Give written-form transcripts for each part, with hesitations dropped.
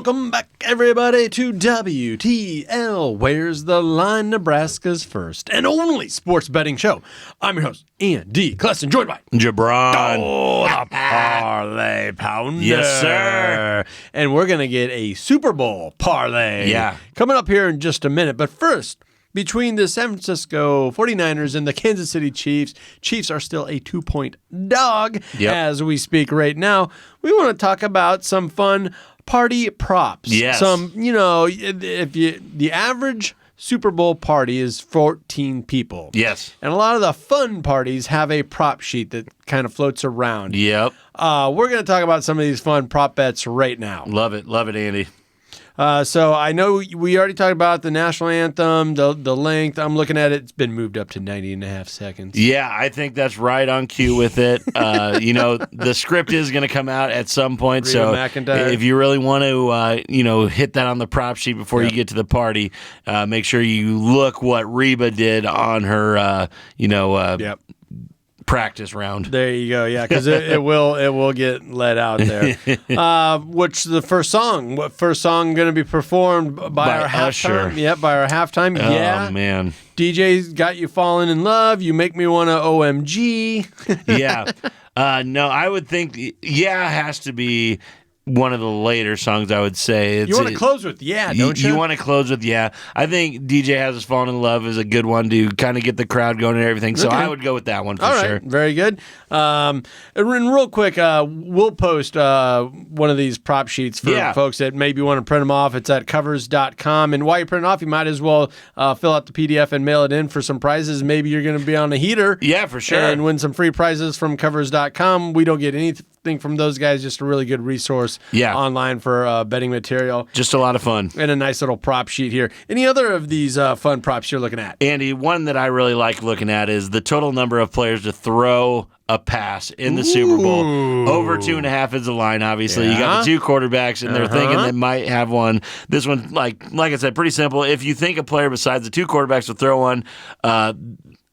Welcome back, everybody, to WTL. Where's the Line? Nebraska's first and only sports betting show. I'm your host, Andy Klesson, joined by Jabron. Oh, the Parlay Pounder. Yes, sir. And we're going to get a Super Bowl parlay. Yeah. Coming up here in just a minute. But first, between the San Francisco 49ers and the Kansas City Chiefs, Chiefs are still a 2-point dog as we speak right now. We want to talk about some fun party props. Yes. Some, the average Super Bowl party is 14 people. Yes. And a lot of the fun parties have a prop sheet that kind of floats around. Yep. We're going to talk about some of these fun prop bets right now. Love it, Andy. So I know we already talked about the national anthem, the length. I'm looking at it. It's been moved up to 90 and a half seconds. Yeah, I think that's right on cue with it. The script is going to come out at some point. Reba so McEntire. If you really want to, hit that on the prop sheet before you get to the party, make sure you look what Reba did on her, practice round. There you go. Yeah, because it will get let out there. Which the first song? What first song going to be performed by our halftime? Yep, by our halftime. Oh man, DJ's got you falling in love. You make me want to OMG. Yeah. No, I would think. Yeah, it has to be one of the later songs, I would say. You want to close with don't you? You want to close with I think DJ Has Us Fallen in Love is a good one to kind of get the crowd going and everything. So I would go with that one for sure. Very good. And real quick, we'll post one of these prop sheets for folks that maybe want to print them off. It's at covers.com. And while you're printing off, you might as well fill out the PDF and mail it in for some prizes. Maybe you're going to be on a heater. Yeah, for sure. And win some free prizes from covers.com. We don't get anything from those guys, just a really good resource online for betting material. Just a lot of fun. And a nice little prop sheet here. Any other of these fun props you're looking at? Andy, one that I really like looking at is the total number of players to throw a pass in the Super Bowl. Over 2.5 is the line, obviously. You got the two quarterbacks, and they're thinking they might have one. This one, like I said, pretty simple. If you think a player besides the two quarterbacks will throw one,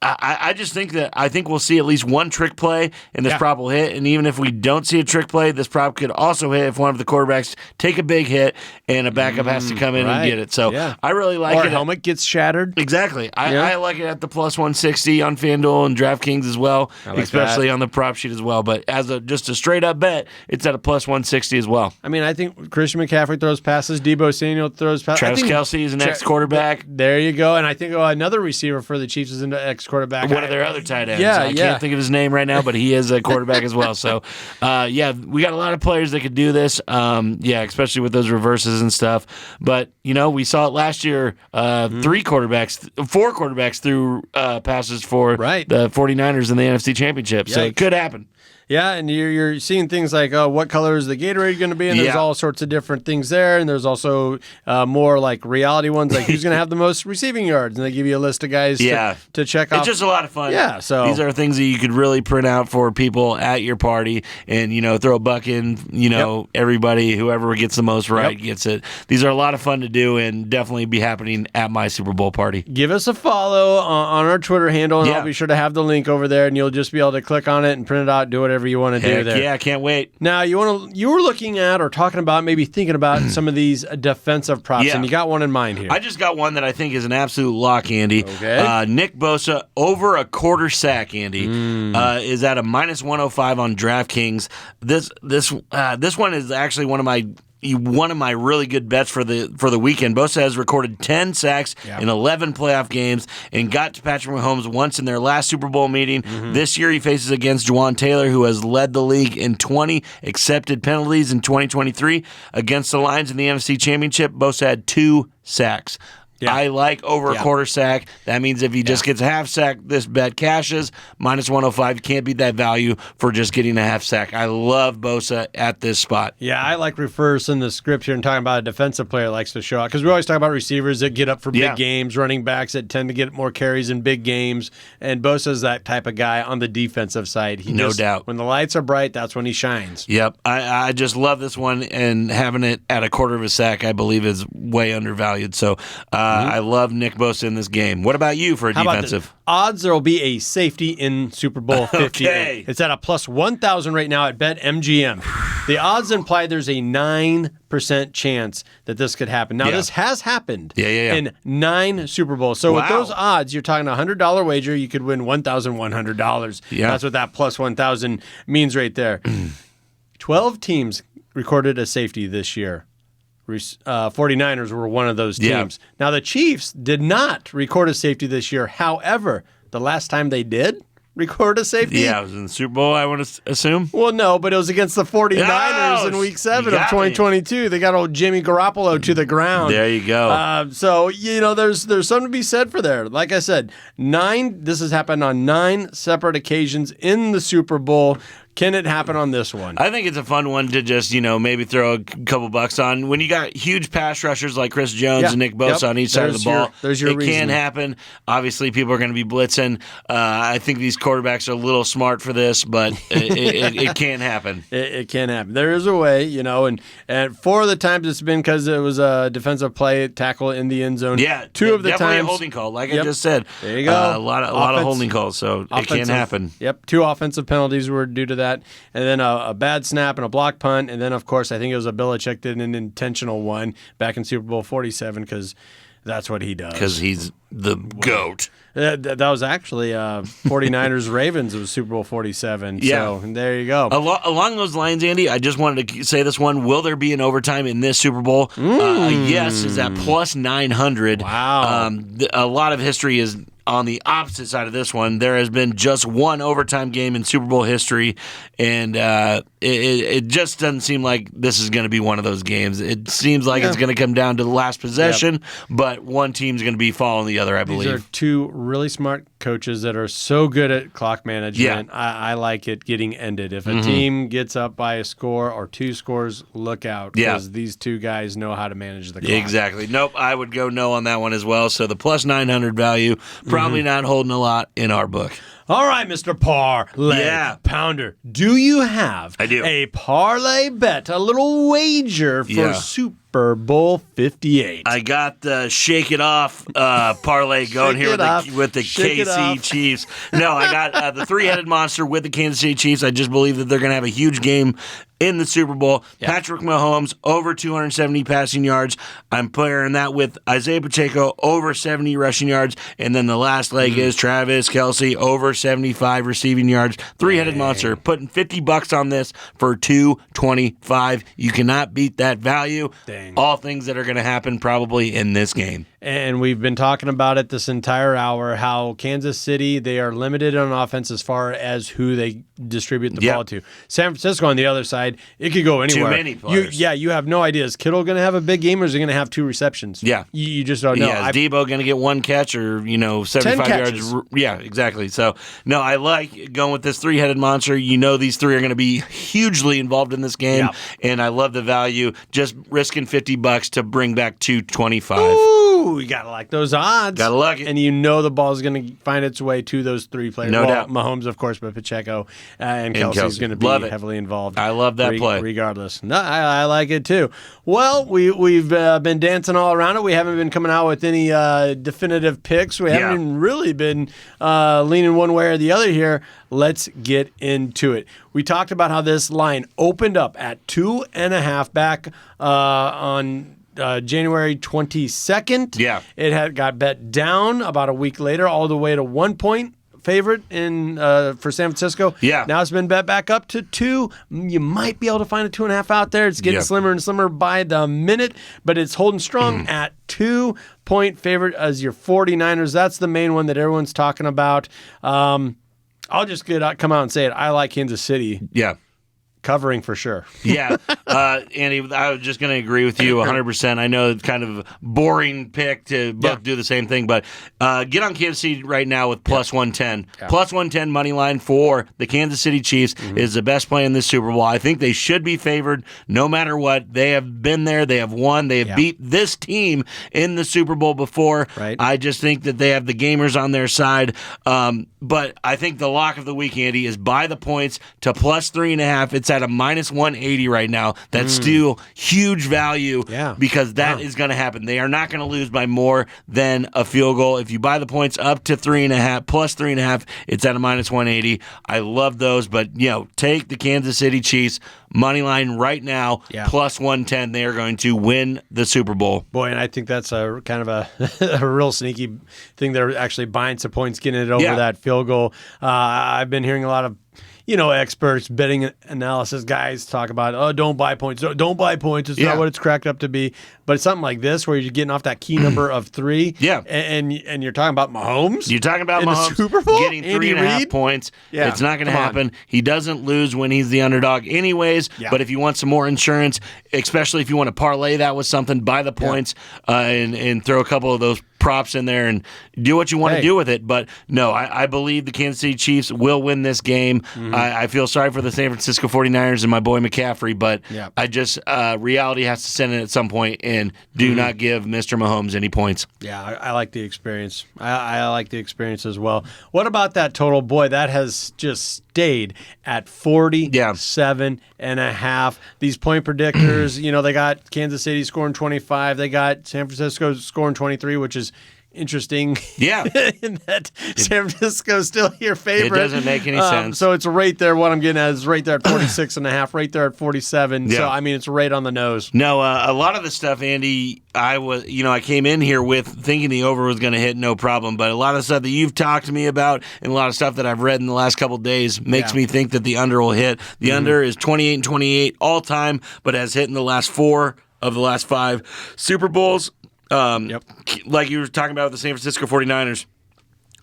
I just think we'll see at least one trick play, and this prop will hit. And even if we don't see a trick play, this prop could also hit if one of the quarterbacks take a big hit and a backup has to come in and get it. So I really like it. Or a helmet gets shattered. Exactly. I like it at the plus 160 on FanDuel and DraftKings as well, especially on the prop sheet as well. But as just a straight up bet, it's at a plus 160 as well. I mean, I think Christian McCaffrey throws passes, Deebo Samuel throws passes. Travis Kelce is an ex-quarterback. There you go. And I think another receiver for the Chiefs is an ex-quarterback. One of their other tight ends. I can't think of his name right now, but he is a quarterback as well. So, we got a lot of players that could do this. Especially with those reverses and stuff. But, we saw it last year. 4 quarterbacks threw passes for the 49ers in the NFC Championship. Yikes. So it could happen. Yeah, and you're seeing things like what color is the Gatorade going to be, and there's all sorts of different things there, and there's also more like reality ones, like who's going to have the most receiving yards, and they give you a list of guys to check off. It's just a lot of fun. Yeah, so these are things that you could really print out for people at your party, and throw a buck in. Everybody, whoever gets the most gets it. These are a lot of fun to do, and definitely be happening at my Super Bowl party. Give us a follow on our Twitter handle, and I'll be sure to have the link over there, and you'll just be able to click on it and print it out, do whatever you want to do there. Yeah, I can't wait. Now, you were looking at or talking about, maybe thinking about some of these defensive props, and you got one in mind here. I just got one that I think is an absolute lock, Andy. Okay. Nick Bosa over a quarter sack, Andy, is at a minus 105 on DraftKings. This one is actually one of my really good bets for the weekend. Bosa has recorded 10 sacks in 11 playoff games and got to Patrick Mahomes once in their last Super Bowl meeting. This year he faces against Juwan Taylor, who has led the league in 20 accepted penalties in 2023. Against the Lions in the NFC Championship, Bosa had 2 sacks. Yeah. I like over a quarter sack. That means if he just gets a half sack, this bet cashes. Minus 105. You can't beat that value for just getting a half sack. I love Bosa at this spot. Yeah, I like reversing the script here and talking about a defensive player likes to show out. Because we always talk about receivers that get up for big games, running backs that tend to get more carries in big games. And Bosa's that type of guy on the defensive side. No doubt. When the lights are bright, that's when he shines. Yep. I just love this one. And having it at a quarter of a sack, I believe, is way undervalued. So, I love Nick Bosa in this game. What about you for a defensive? Odds there will be a safety in Super Bowl 58. Okay. It's at a plus 1,000 right now at BetMGM. The odds imply there's a 9% chance that this could happen. Now, this has happened in 9 Super Bowls. So with those odds, you're talking a $100 wager, you could win $1,100. Yeah. That's what that plus 1,000 means right there. 12 teams recorded a safety this year. 49ers were one of those teams. Now, the Chiefs did not record a safety this year. However, the last time they did record a safety. Yeah, it was in the Super Bowl, I would assume. Well, no, but it was against the 49ers in Week 7 of 2022. They got old Jimmy Garoppolo to the ground. There you go. So, there's something to be said for there. Like I said, this has happened on 9 separate occasions in the Super Bowl. Can it happen on this one? I think it's a fun one to just, maybe throw a couple bucks on. When you got huge pass rushers like Chris Jones and Nick Bosa on each side of the ball, it can happen. Obviously, people are going to be blitzing. I think these quarterbacks are a little smart for this, but it can happen. It can happen. There is a way, and 4 of the times it's been because it was a defensive play tackle in the end zone. Yeah, 2 of the definitely times a holding call, like I just said. There you go. A lot of holding calls, so it can happen. Yep, 2 offensive penalties were due to that. And then a bad snap and a block punt. And then, of course, I think it was a Belichick did an intentional one back in Super Bowl 47 because that's what he does. Because he's the GOAT. That was actually 49ers Ravens. It was Super Bowl 47. Yeah. So there you go. Along those lines, Andy, I just wanted to say this one. Will there be an overtime in this Super Bowl? Yes, is at plus 900. Wow. A lot of history is on the opposite side of this one. There has been just one overtime game in Super Bowl history, and it just doesn't seem like this is going to be one of those games. It seems like it's going to come down to the last possession, but one team's going to be following the other, I believe. These are 2 really smart coaches that are so good at clock management. I like it getting ended. If a team gets up by a score or 2 scores, look out, because these 2 guys know how to manage the clock. Exactly. Nope, I would go no on that one as well. So the plus 900 value, probably not holding a lot in our book. All right, Mr. Parlay Pounder, do you have a parlay bet, a little wager for Super Bowl 58? I got the Shake It Off parlay going here with the KC Chiefs. No, I got the 3-headed monster with the Kansas City Chiefs. I just believe that they're going to have a huge game in the Super Bowl. Patrick Mahomes, over 270 passing yards. I'm pairing that with Isaiah Pacheco, over 70 rushing yards. And then the last leg is Travis Kelce, over 75 receiving yards. 3-headed monster. Putting $50 on this for $225. You cannot beat that value. All things that are going to happen probably in this game. And we've been talking about it this entire hour, how Kansas City, they are limited on offense as far as who they distribute the ball to. San Francisco on the other side, it could go anywhere. Too many players. You have no idea. Is Kittle going to have a big game, or is he going to have 2 receptions? Yeah. You just don't know. Yeah, is Debo going to get 1 catch or, 75 yards? Yeah, exactly. So, no, I like going with this 3-headed monster. These 3 are going to be hugely involved in this game, and I love the value. Just risking $50 to bring back $225. Ooh, you got to like those odds. Got to like it. And the ball's going to find its way to those 3 players. No doubt. Mahomes, of course, but Pacheco and Kelce's going to be heavily involved. I love that play. Regardless. No, I like it too. Well, we've been dancing all around it. We haven't been coming out with any definitive picks. We haven't even really been leaning one way or the other here. Let's get into it. We talked about how this line opened up at 2.5 back on January 22nd. Yeah. It got bet down about a week later, all the way to 1 point favorite for San Francisco. Yeah. Now it's been bet back up to 2. You might be able to find a 2.5 out there. It's getting slimmer and slimmer by the minute, but it's holding strong at 2-point favorite as your 49ers. That's the main one that everyone's talking about. I'll just come out and say it. I like Kansas City. Yeah. Covering for sure. Yeah. Andy, I was just going to agree with you 100%. I know it's kind of a boring pick to both do the same thing, but get on Kansas City right now with plus 110. Yeah. Plus 110 money line for the Kansas City Chiefs is the best play in this Super Bowl. I think they should be favored no matter what. They have been there. They have won. They have beat this team in the Super Bowl before. Right. I just think that they have the gamers on their side. But I think the lock of the week, Andy, is buy the points to plus 3.5. It's It's at a minus 180 right now. That's still huge value because that is going to happen. They are not going to lose by more than a field goal. If you buy the points up to 3.5 plus 3.5, it's at a minus 180. I love those, but take the Kansas City Chiefs money line right now plus 110. They are going to win the Super Bowl. Boy, and I think that's a kind of a real sneaky thing. They're actually buying some points, getting it over that field goal. I've been hearing a lot of experts, betting analysis guys talk about, don't buy points. Don't buy points. It's not what it's cracked up to be. But it's something like this where you're getting off that key number of 3. Yeah. And you're talking about Mahomes? You're talking about in Mahomes the Super Bowl? getting 3.5 points. Yeah. It's not going to happen. He doesn't lose when he's the underdog anyways. Yeah. But if you want some more insurance, especially if you want to parlay that with something, buy the points and throw a couple of those props in there and do what you want to do with it. But no, I believe the Kansas City Chiefs will win this game. I feel sorry for the San Francisco 49ers and my boy McCaffrey, but I just reality has to set in at some point and do not give Mr. Mahomes any points. Yeah, I like the experience. I like the experience as well. What about that total? Boy, that has just stayed at 47.5. These point predictors, they got Kansas City scoring 25. They got San Francisco scoring 23, which is interesting. Yeah. In that San Francisco's still your favorite. It doesn't make any sense. So it's right there. What I'm getting at is right there at 46.5, right there at 47. Yeah. So, it's right on the nose. No, a lot of the stuff, Andy, I came in here with thinking the over was going to hit no problem, but a lot of stuff that you've talked to me about and a lot of stuff that I've read in the last couple of days makes me think that the under will hit. The under is 28-28 all time, but has hit in the last 4 of the last 5 Super Bowls. Like you were talking about with the San Francisco 49ers,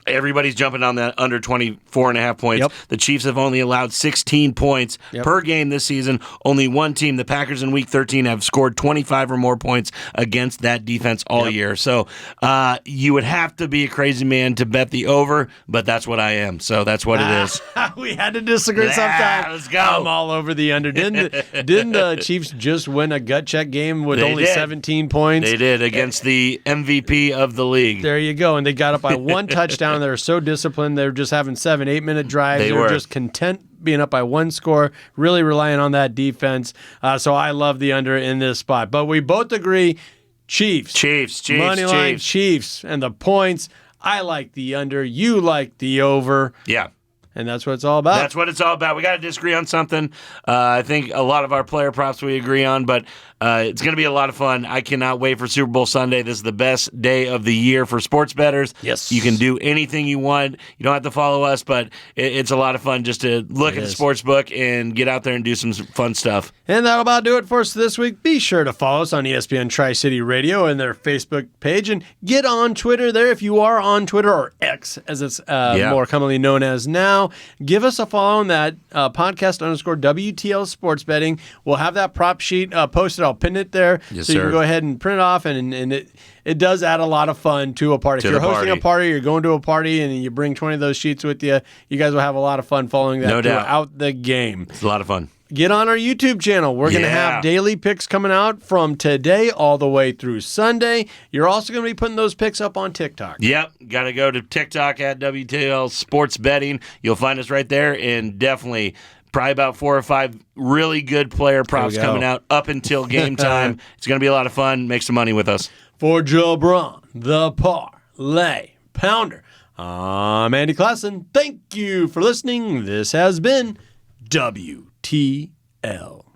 everybody's jumping on that under 24.5 points. The Chiefs have only allowed 16 points per game this season. Only one team, the Packers in Week 13, have scored 25 or more points against that defense all year. So you would have to be a crazy man to bet the over, but that's what I am. So that's what it is. We had to disagree sometime. Let's go. I'm all over the under. Didn't the Chiefs just win a gut check game with only 17 points? They did against the MVP of the league. There you go. And they got up by 1 touchdown. They were so disciplined. They were just having 7-8 minute drives. They were just content being up by 1 score, really relying on that defense. So I love the under in this spot. But we both agree, Chiefs. Money line, Chiefs. And the points, I like the under. You like the over. Yeah. And that's what it's all about. That's what it's all about. We got to disagree on something. I think a lot of our player props we agree on, but it's going to be a lot of fun. I cannot wait for Super Bowl Sunday. This is the best day of the year for sports bettors. Yes. You can do anything you want. You don't have to follow us, but it's a lot of fun just to look at the sports book and get out there and do some fun stuff. And that'll about do it for us this week. Be sure to follow us on ESPN Tri-City Radio and their Facebook page, and get on Twitter there if you are on Twitter, or X as it's more commonly known as now. Give us a follow on that podcast_WTL Sports Betting. We'll have that prop sheet posted. I'll pin it there you can go ahead and print it off, and it does add a lot of fun to a party. If you're hosting a party, you're going to a party, and you bring 20 of those sheets with you, you guys will have a lot of fun following that throughout the game. It's a lot of fun. Get on our YouTube channel. We're going to have daily picks coming out from today all the way through Sunday. You're also going to be putting those picks up on TikTok. Yep. Got to go to TikTok at WTL Sports Betting. You'll find us right there, and definitely probably about 4 or 5 really good player props coming out up until game time. It's going to be a lot of fun. Make some money with us. For Jabron, the Parlay Pounder, I'm Andy Klassen. Thank you for listening. This has been WTL.